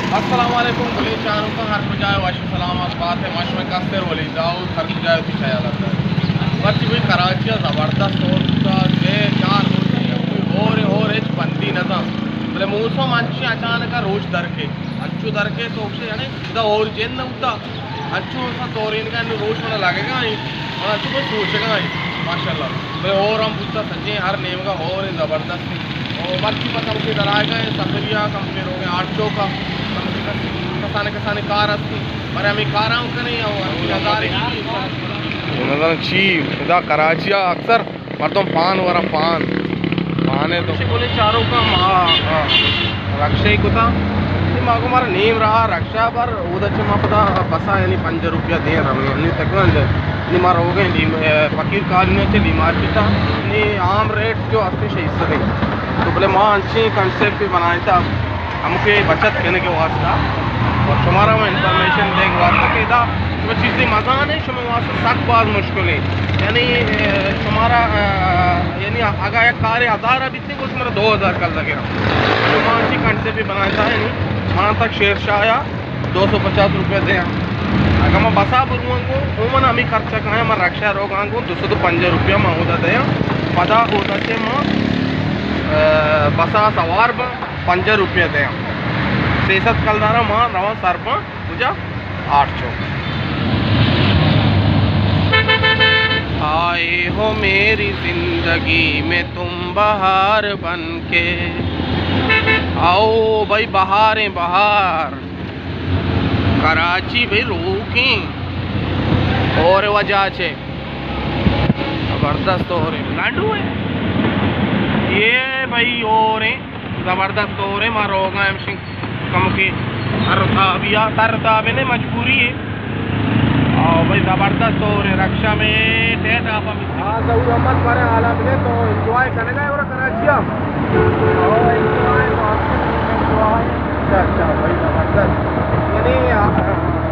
अस्सलाम वालेकुम वली चारों का हर बजाय वाश सलामत बात है माश में कसर वली दाऊद हर बजाय तो ख्याल आता है बच्ची हुई कराची ज़बरदस्त होता जे चार हो रे बंदी नज़म बोले मौसम अंशी अचानक रोज दरके अंचू दरके तो उसे यानी इधर और जेन न उठा अंचू सा तोरीन का रोज में लगेगा ही और अंचू को सोचेगा ही माशाल्लाह बोले और हम पूछता सच्चे हर नेम का और ज़बरदस्त और बच्ची पर कम के डराए गए सफरिया कंप्लीट हो गए 8 चौका कसाने कार असती पर हमें कार ची इदा कराची अक्सर मर्दम पान वरा पान पाने तो बोले चारों का रक्षा ही कुता माको हमारा नेम रहा रक्षा पर उधर माँ पता बसा यानी 5 रुपया दे रहा तक मारा हो गए फकीर काल चली मार्केट आम रेट जो 80 तो बोले माँ अच्छी कंसेप्ट भी बनाया था हमके बचत करने के वास्ता और शुमारा में इंफॉर्मेशन देने के वास्ता कि था वो चीज़ें मज़ा नहीं शुमार वास्ता सख्त बात मुश्किल है यानी शुमारा यानी अगर एक कार 1000 अभी थी उसमें 2000 कल लगेगा तो माँ अच्छी कंसेप्ट भी बनाया था यानी वहाँ तक शेर शाया 250 रुपये दें अगर मैं बसा बोलूँ को मन हमें खर्चा कहाँ मैं रक्षा रोगा को 205 रुपया मैं होता दे पदा होता से मैं बसा सवार 5 रुपये दे सेसत कलदारा माँ रवा सर पर पूजा 8 चौक आए हो मेरी जिंदगी में तुम बहार बन के आओ भाई बहारें बहार कराची भाई रोकी और वजह से ज़बरदस्त हो रहे लाडू है ये भाई और ज़बरदस्त हो रहे मारो कम के अरताबिया तरताबे ने मजबूरी है और भाई ज़बरदस्त हो रहे रक्षा में टेट आप हाँ जरूर अहमद पर आला मिले तो एंजॉय करेगा और कराची अच्छा भाई ज़बरदस्त यानी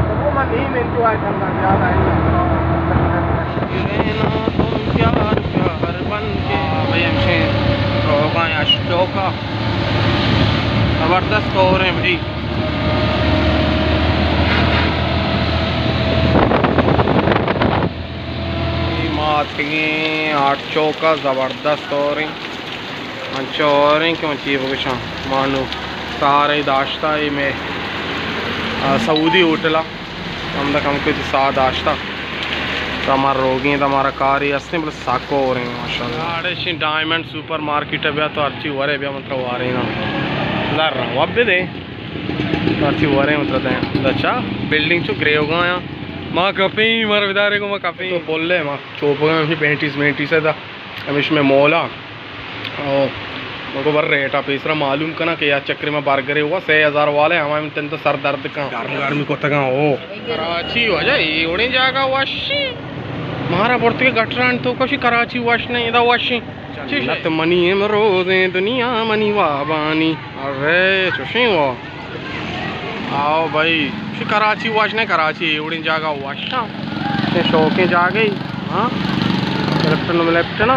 तो वो मैं नहीं एंजॉय करना ज़्यादा तुम प्यार प्यार बन के भाई हमसे होगा अशोक का ज़बरदस्त हो रहे हैं भाई माथे 8 चौका ज़बरदस्त हो रही अच्छा हो रही क्यों चीज़ कुछ मानो सारे दाश्ता ही में सऊदी होटला हम तक हमको साथ दाश्ता तो हमारा रोगी तो हमारा कार ही असली मतलब साको हो रहे हैं माशाल्लाह डायमंड सुपर मार्केट है तो अच्छी हो रहे मतलब आ रही ना ला रहा हूँ अब भी दे तो अच्छी हो रहे मतलब हैं अच्छा बिल्डिंग चो ग्रे होगा यहाँ माँ कपी मारा विदारे को मैं कपी तो बोल रहे माँ चौप गए 35 है था अब इसमें मोला और मेरे बर रेट आप इसरा मालूम करना कि यार चक्कर में बर्गर हुआ 6000 वाले हमारे तेन तो सर दर्द का गर्मी को तक हो कराची हो जाए उड़ी जाएगा वाशी मारा पड़ते के गटरान तो कशी कराची वाश नहीं इधर वाशी जन्नत मनी है रोज़े दुनिया मनी वाबानी अरे चुशी वो आओ भाई कराची वाश नहीं कराची उड़ी जाएगा वाशा शौकें जा गई हाँ लेफ्ट ना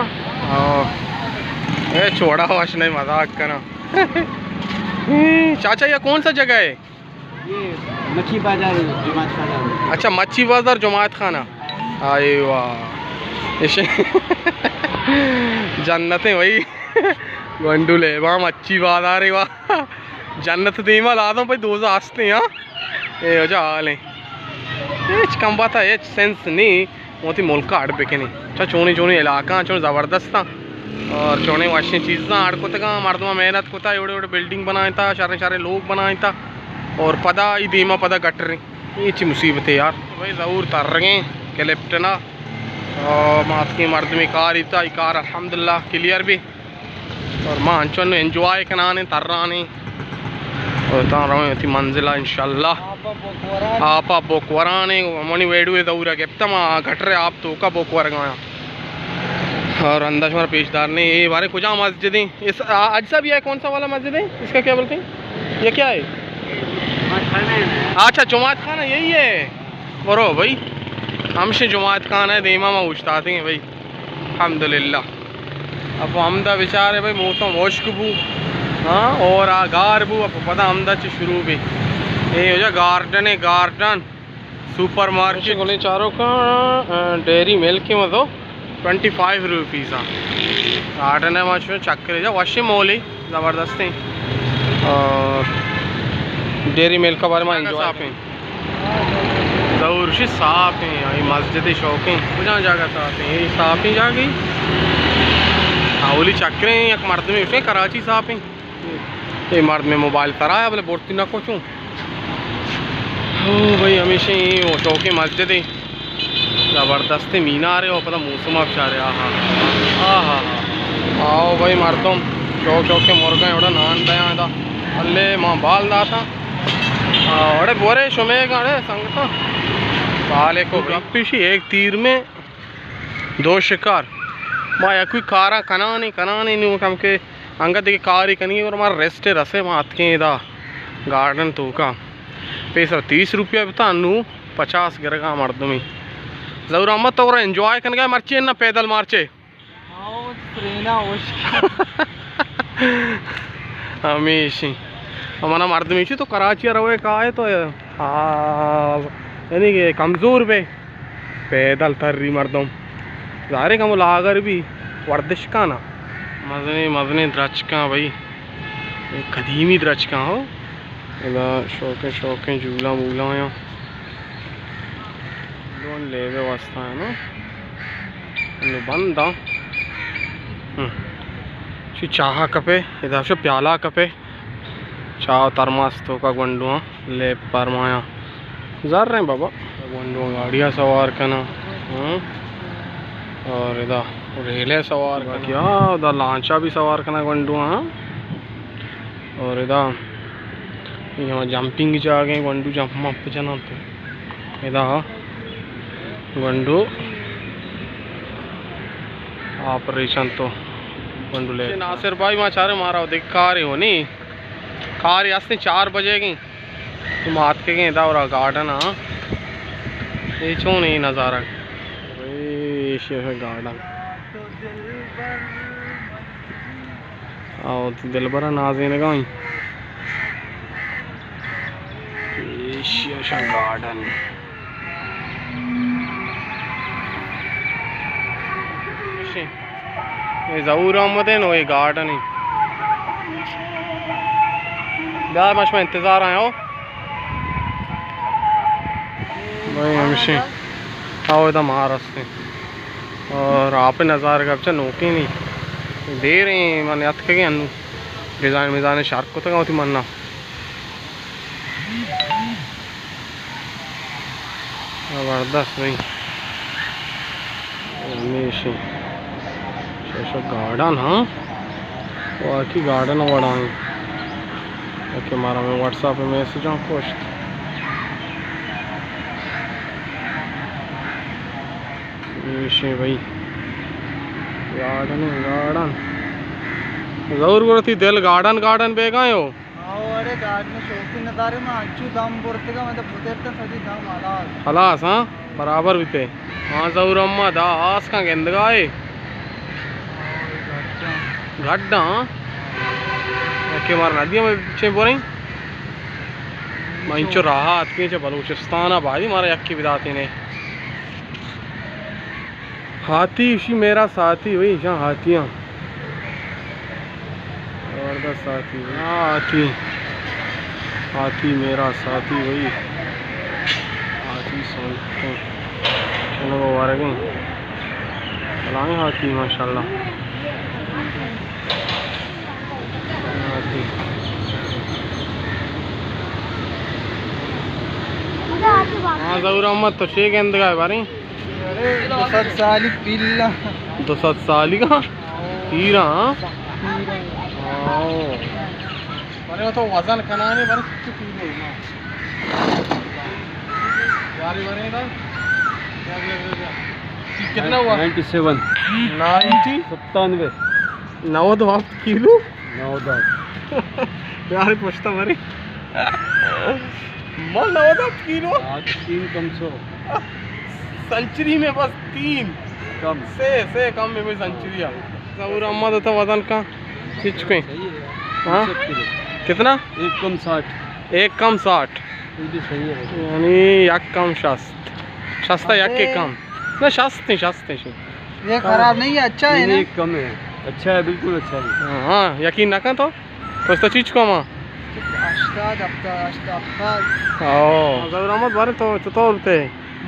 ए छोड़ा वाश नहीं मजाक करना चाचा ये कौन सा जगह है ये मच्छी बाजार जुमात खाना अच्छा मच्छी बाजार जुमात खाना आए वाह जन्नतें वही गंडुले वहाँ मच्छी बाजार है वाह जन्नत दीमा ला दो भाई 2 आस्ते हैं ये हो जा हाल है कम बात है ये सेंस नहीं मोती मुल्क आड़ पे के नहीं अच्छा चोनी चोनी इलाका चो ज़बरदस्त था और चोने वाशी चीज़ा आड़ को तक मर्दमा मेहनत को था एवढे बिल्डिंग बनाए था सारे लोग बनाए था और पदा ही दीमा पदा गट रही ये मुसीबत है यार भाई ज़रूर तर रहे के लेफ्टना और मात की मर्द में कार ही था कार अल्हम्दुलिल्लाह क्लियर भी और माँ अंचन एंजॉय कराने तर्राने और रहा थी मंजिला इंशाल्लाह आप बोकवराने मनी वेडू दौरा गेप्तम गटरे आप तो का बोकवर गया और अंदाज हमारा पेशदार ने ये बारे कुछ मस्जिद इस आज सा भी है कौन सा वाला मस्जिद है इसका क्या बोलते हैं ये क्या है अच्छा जुमात खाना यही है बरो भाई हमसे जुमात खाना है देमा में उछताते हैं भाई अल्हम्दुलिल्लाह अब हमदा बेचारे भाई मौसम होशकबू हाँ और आगार बू अब पता हमदा शुरू भी ये हो जा गार्डन है, गार्डन सुपर मार्केट बोले चारों का डेयरी मिल्क की मतलब 25 रुपीज़ गार्डन है वहाँ चक्कर जा वॉशिंग मॉल है ज़बरदस्त है। और डेयरी मिल्क के बारे में एंजॉय है ज़रूर से साफ है। ये मस्जिद शौक है जहाँ जगह साफ है, ये साफ ही जा गई हाउली चक्कर हैं एक मर्द में उसने कराची साफ है। ये मर्द में मोबाइल कराया बोले बोलती ना कुछ हूँ भाई हमेशा ही वो शौक है मस्जिद है ज़बरदस्त मीनार है वो पता मौसम आप चाह रहे हाँ हाँ आओ भाई मर्दम शौक शौक के मुर्गा एवढा नान दया था अल्ले माँ बाल दा था अड़े बोरे शुमे गाड़े संगता बाले को गप्पीशी एक तीर में 2 शिकार माँ या कोई कारा कना नहीं कम के अंगत के कारी कनी और हमारा रेस्ट रसे मात के इदा गार्डन तो का पैसा 30 रुपया बता नू 50 गिरगा मर्द में जरूर अम्मत तो एंजॉय करने का मर्चे ना पैदल मार्चे हमेशा हमारा मर्द में तो कराची रवे का है तो हाँ यानी कि कमज़ोर पे पैदल थर्री मर्दम ज़ाहिर का लागर भी वर्दिश का ना मजने द्रच का भाई एक कदीमी द्रच का हो शौकें झूला मूला यहाँ लोन ले वास्ता है ना बंद चाह कपे इधर से प्याला कपे चाह थर्मास तो का गुंडुआ ले परमाया जार रहे हैं बाबा गुंडुआ गाड़ियाँ सवार करना और इधर रेले सवार का क्या उधर लांचा भी सवार करना गुंडुआ और इधर यहाँ जंपिंग जा गए गुंडू जंप मप जाना तो इधर गुंडू ऑपरेशन तो गुंडू ले नासिर भाई वहाँ चारे मारा देख कार हो नहीं कार यास्ते 4 बजे गई तुम हाथ के गए था और गार्डन हाँ ये क्यों नहीं नज़ारा गार्डन आओ तो दिल भरा नाज़ीन गई गार्डन ये ज़रूर आमद है ना ये गार्डन है यार मश में इंतज़ार आया हो भाई हमेशा आओ इधर महाराष्ट्र और आप नज़ारे का अच्छा नौके नहीं दे रहे हैं मैंने याद के अनु डिज़ाइन मिज़ाइन शार्क को तो होती मरना ज़बरदस्त भाई हमेशा गार्डन हाँ वो की गार्डन बड़ा है ओके मारा मैं व्हाट्सएप पे मैसेज हूँ पोस्ट भाई गार्डन गार्डन जरूर बोलती दिल गार्डन गार्डन पे गए हो अरे गार्डन शौकी नज़ारे में अच्छू दाम बोलते का मतलब पुतेरता सजी दाम हलास हाँ बराबर भी पे हाँ जरूर अम्मा दा आस का गेंद गाए गड्ढा के मार नदियों में पीछे बोल रही मंचो राहत के बलूचिस्तान भाई मारा यक्की बिदाती ने हाथी इसी मेरा साथी वही जहाँ हाथियाँ जबरदस्त साथी हाथी हाथी मेरा साथी वही हाथी सोचते चलो वो आ गई चलाएँ हाथी माशाल्लाह हाँ जरूर अहमद तो शेख गेंद का है बारी 200 साली पिल्ला 200 साली का हीरा अरे तो वजन करना नहीं बस कितना हुआ 97 90 किलो 9 यार पूछता मारी मन 90 किलो 3 कम सो सेंचुरी में बस 3 कम से कम में कोई सेंचुरी है जरूर अम्मा तो वजन का खींच के हाँ कितना 1 कम 60 1 कम 60 यानी यक कम शस्त शस्ता यक के कम ना शस्त नहीं ये खराब नहीं है, अच्छा है ना? कम है, अच्छा है, बिल्कुल अच्छा है। हाँ यकीन ना कर तो चीज को माँ रहमत बारे तो उरते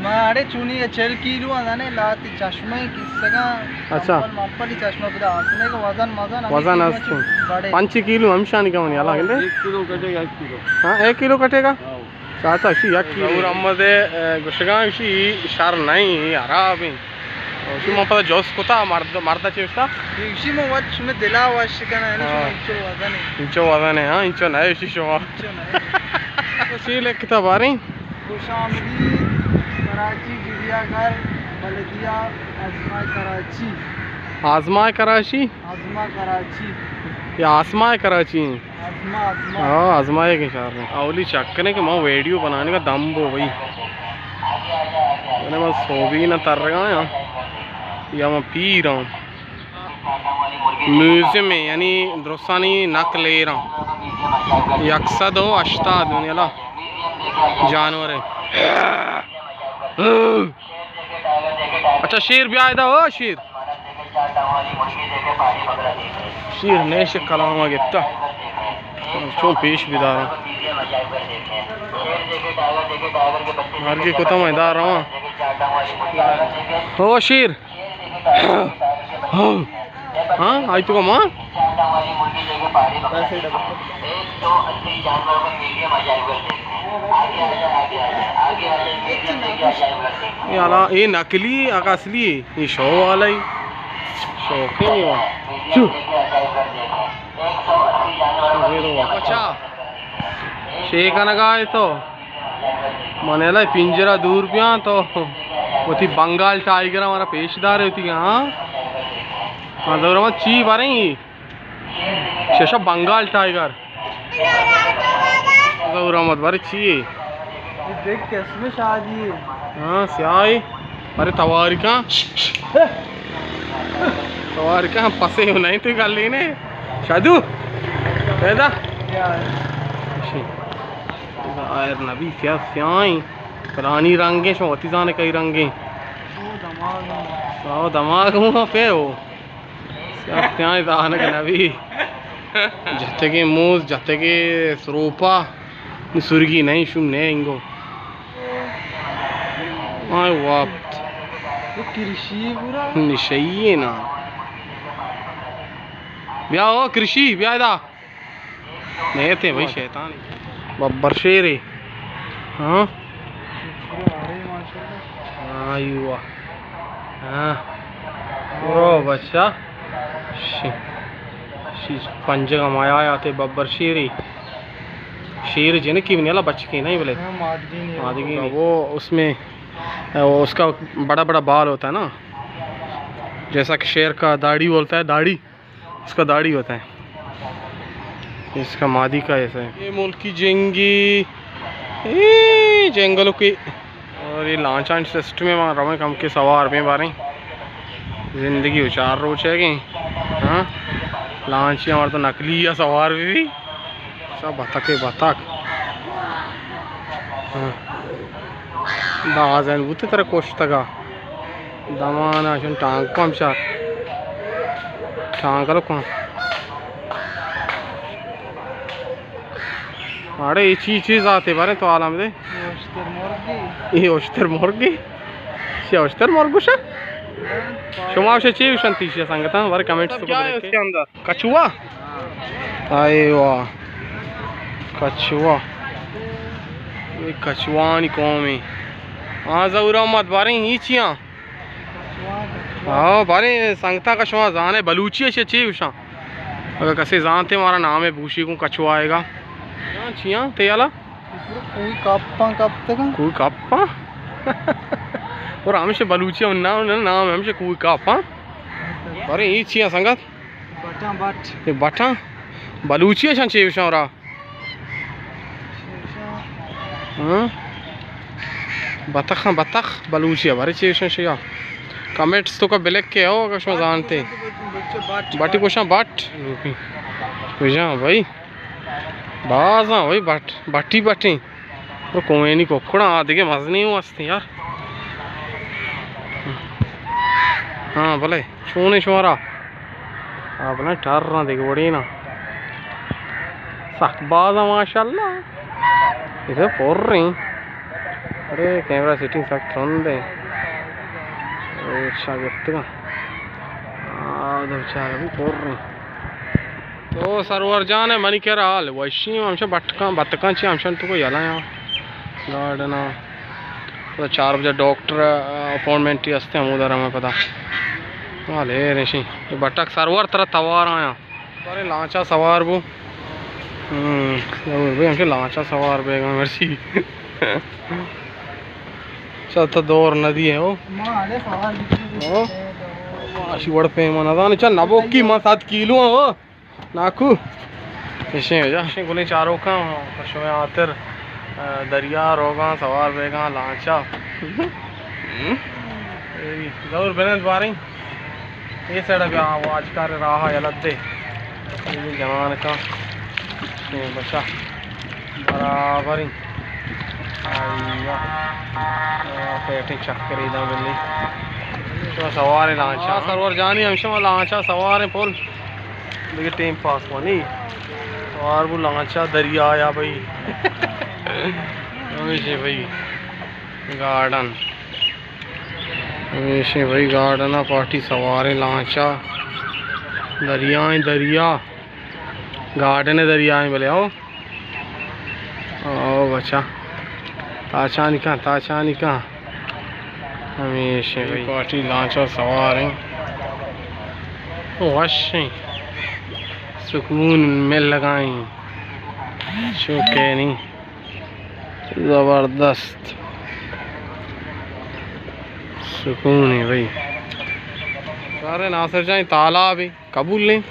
मारे चुनी 4 किलो आने लाती चश्मे किसका अच्छा मापली चश्मा पदा आसने का वजन वजन असतो 5 किलो अंशानी का म्हणे याला 1 किलो कटेगा, 1 किलो। हाँ 1 किलो कटेगा चाचा अशी 1 किलो मध्ये गोष्टगांशी शार नाही अराबी अशी मग पता जोस कोता मारताची व्यवस्था इशी मग वच में दिला वश का ना इंचो वजन है हाँ इंचो नाही अशी शोवा सी लेखता बारी खुशामदी कराची चिड़ियाघर बल्दिया आजमाए कराची या आसमाए कराची हाँ आजमाए के शहर में अवली चक्कने के मैं वीडियो बनाने का दम बो भाई मैंने मैं सो भी ना तर रहा है या मैं पी रहा हूँ म्यूजियम में यानी द्रोसानी नक ले रहा हूँ यकसद हो अश्ताद याला जानवर है अच्छा शेर भी आया था हो शेर नेश कलाम गिफ्ता शो पेश बिदार हर की कुतम इदार रहा हो शेर हाँ आई तो माँ ये नकली असली ये शो वाला ही शौक ही नहीं हुआ अच्छा शेख नगा तो मनेला पिंजरा दूर पिया तो वो थी बंगाल टाइगर हमारा पेशदार होती हाँ हाँ जरूर ची बारे शेषा बंगाल टाइगर जरूर मत बारे ची देख किसमें शादी है हाँ स्याही अरे तवारिका पसे हो नहीं तो गल लेने शादू ऐसा यार नबी क्या स्याही पुरानी रंगे शोती जाने कई रंगे ओ दमाग मुँह पे हो स्याही दाने के नबी जते के मूस जते के सरोपा सुर्गी नहीं शुम ने इंगो आय वक्त वो कृषि पूरा निशइए ना ब्याह हो कृषि ब्याह दा नहीं थे भाई शैतान बब्बर शेरे हाँ आयुआ हाँ ओ बच्चा पंज कमाया आते बब्बर शेरे शेर जिन की बनियाला बच के नहीं बोले मादगी वो उसमें वो उसका बड़ा बड़ा बाल होता है ना जैसा कि शेर का दाढ़ी बोलता है दाढ़ी उसका दाढ़ी होता है इसका मादी का ऐसा है ये मुल्क की जंगी जंगलों की और ये लांचान सिस्टम में वहाँ रवे कम के सवार में बारे जिंदगी उचार रोच है कि हाँ लांची हमारे तो नकली या सवार भी सब बतख हाँ दाजन बुते तरह कोष्टगा दमाना शन टांग पंचा टांग लो कौन अरे ये चीज आते बारे तो आलम दे ये ओस्टर मुर्गी मुर्गुशा शुमा से चीज शांतिशा संगता बारे कमेंट्स तो क्या है उसके अंदर कछुआ आए वाह कछुआ ये कछुआनी कौम है हाँ जरूर मत बारे ही चिया हाँ बारे संगता कछुआ जान है बलूची अच्छे ची उषा अगर कसे जानते हमारा नाम है भूशी को कछुआ आएगा यहाँ चिया ते आला कोई कप्पा और हमसे बलूची नाम है हमसे कोई कप्पा बारे ही चिया संगत बटा बलूची अच्छा ची उषा और हाँ बतख बलूचिया भारी चीज शिया कमेंट्स तो का ब्लैक के हो अगर शो जानते बाटी पोषा बाट बुझा भाई बाजा भाई बाटी और कोई कोकड़ा आदिगे मज नहीं हूँ असती यार। हाँ भले छूने शोरा अपना ठर रहा देख बड़ी ना सकबाज माशाल्लाह इसे पोर रही। अरे कैमरा सेटिंग सख्त दे अच्छा गिफ्ट का बेचारा भी पोर रही। तो सरवर जाने मनी कह रहा हाल वैशी आमच्या बतकांची आमच्या तुका याला गार्डन तो 4 बजे डॉक्टर अपॉइंटमेंट ही असते हम उधर हमें पता हाँ ले रेशी बटक सरवर तरह तवार आया अरे लांचा सवार वो भाई हमसे लांचा सवार बेगा मर्सी चलता दौर नदी है वो अशी वड़पे मना था चल नबोकी मां 7 किलो हो नाकू ऐसे हो जा गुले चारों का पशु आतर दरिया रोगा सवार बेगा लांचा जरूर बेनत बारी ये साइड अब आवाज कर रहा है लद्दे जवान का बच्चा बराबर ही पेटी चक्कर इधर बिल्ली तो सवार लांचा सरवर जानी हम लांचा सवार पोल देखिए टाइम पास वाली और वो लांचा दरिया आया भाई वैसे भाई गार्डन वैसे भाई गार्डन पार्टी सवार लांचा दरिया गार्डन दरिया बोले आओ बच्चा ताचा निका हमेशा भाई पार्टी लांचा सवार है वश सुकून में लगाई चुके नहीं ज़बरदस्त सुकून है भाई सारे नासिर जाए तालाब है कबूल नहीं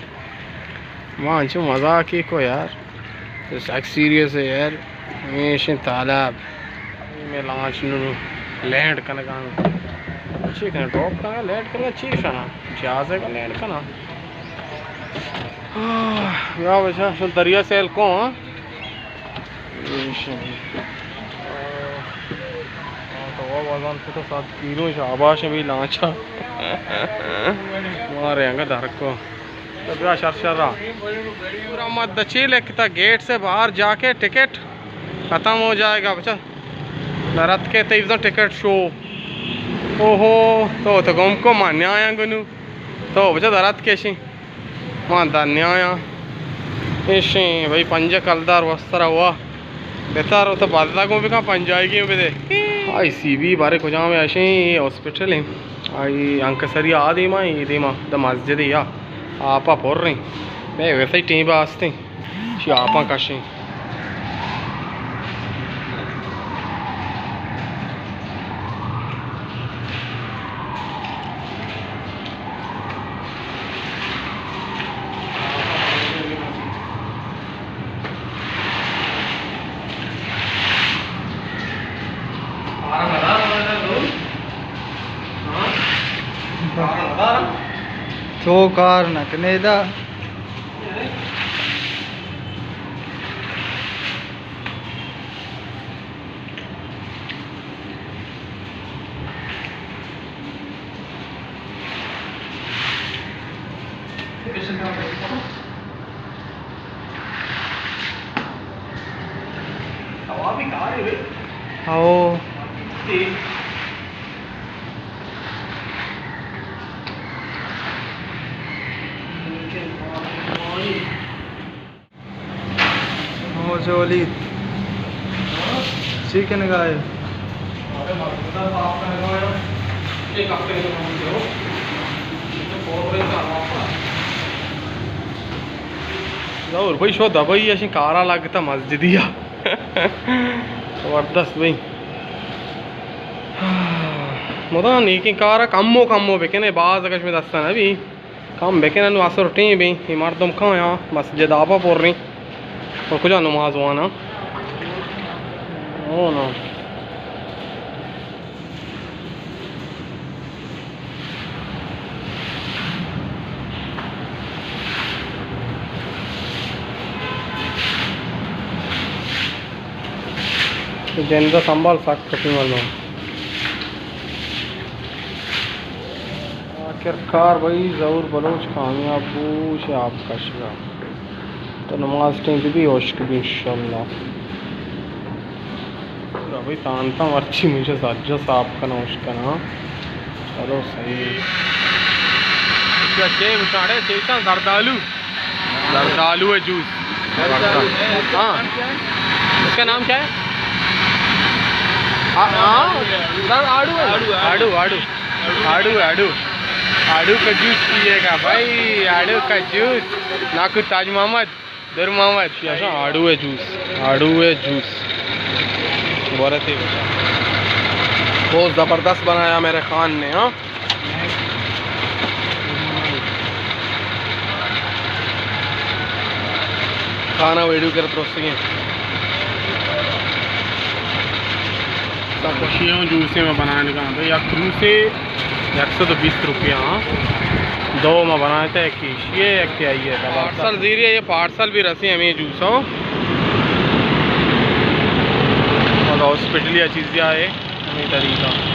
वहाँ जो मजाक ही को यार सीरियस है यार हमेशा तालाब में लांच लैंड करने का अच्छी करना ड्रॉप करना लैंड करना अच्छी ना जहाज़ का लैंड करना या बच्चा सो दरिया सेल को तो 7 किलो शाबाश है भाई लांचा मारे अंगा धर को तो शर्शरा पूरा मत दची लेकिन गेट से बाहर जाके टिकट ख़त्म हो जाएगा बच्चा नरत के तो टिकट शो ओहो तो गम को मान्य आया गुनु तो बच्चा दरत के शी मां धान्य आया ऐसे भाई पंज कलदार वस्त्र हुआ बेहतर हो तो बादला को भी कहाँ पंजाएगी दे आई सी बी बारे को जाओ ऐसे हॉस्पिटल है आई अंक सरी आदि माँ द मस्जिद या आपा पोर रही मैं वैसे ही टीम आस्ते आपा कशी तो कार नकने दा आओ जोली चिकन गाय और भाई शो दबाई अशी कारा लागता मस्जिदिया जबरदस्त भाई मोदा नीकी कारा कम्मो बेकने बाज अगश में दस्ता ना भी कम बेकने नु असर टी भी इमारतम का यहाँ मस्जिद आपा पोर रही और कुछ नमाज वाना ओ ना तो जिंदा संभाल सकते मतलब आखिरकार भाई ज़रूर बलोच कामयाब पूछ आपका शिवा तो नमाज टाइम भी होश भी इंशाल्लाह भाई तानता मर्ची मुझे सज्जा साहब का नोश करना चलो सही इसका चे मुशाड़े चेचा जरदालू है जूस हाँ इसका नाम क्या है आड़ू आड़ू आड़ू आड़ू आड़ू आड़ू का जूस पिएगा भाई आड़ू का जूस नाकु ताज मोहम्मद दुर मोहम्मद आड़ू है जूस बहुत ही बहुत ज़बरदस्त बनाया मेरे खान ने हाँ खाना वीडियो कर दोस्तों सब खुशियों जूस में बनाने का मतलब एक जूस से 120 रुपया दो में बनाए थे एक ये एक क्या ये पार्सल जीरी है ये पार्सल भी रसी हमें जूस हो और हॉस्पिटल या चीज़ें आए हमें तरीका